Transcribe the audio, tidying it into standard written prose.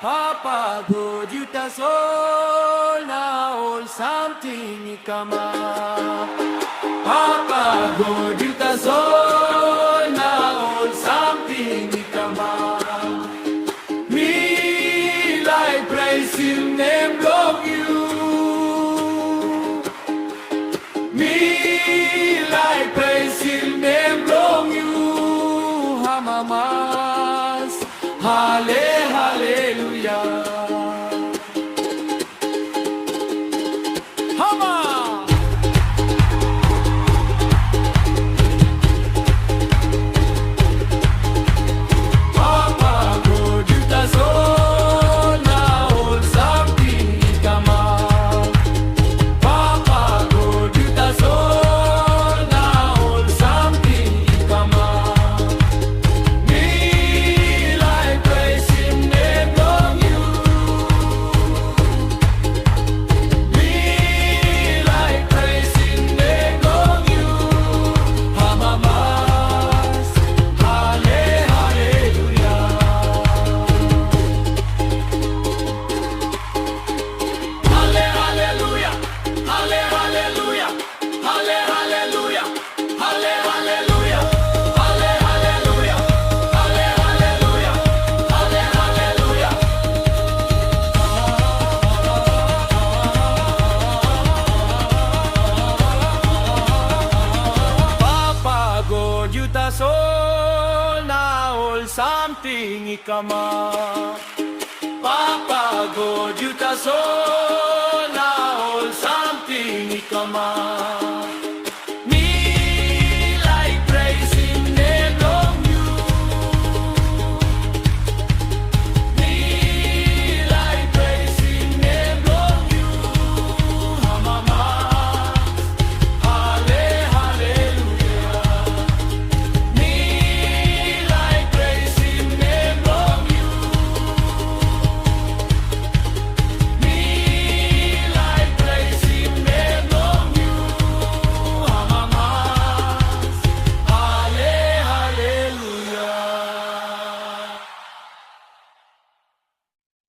Papagod yuta sol na all something ikama. Papagod yuta sol na all something ikama. Me like Praisim name Blong you. Me like Praisim name Blong you. Hamamas, hallelujah. Juta sol na all something ikama. Papa go juta sol na all something ikama.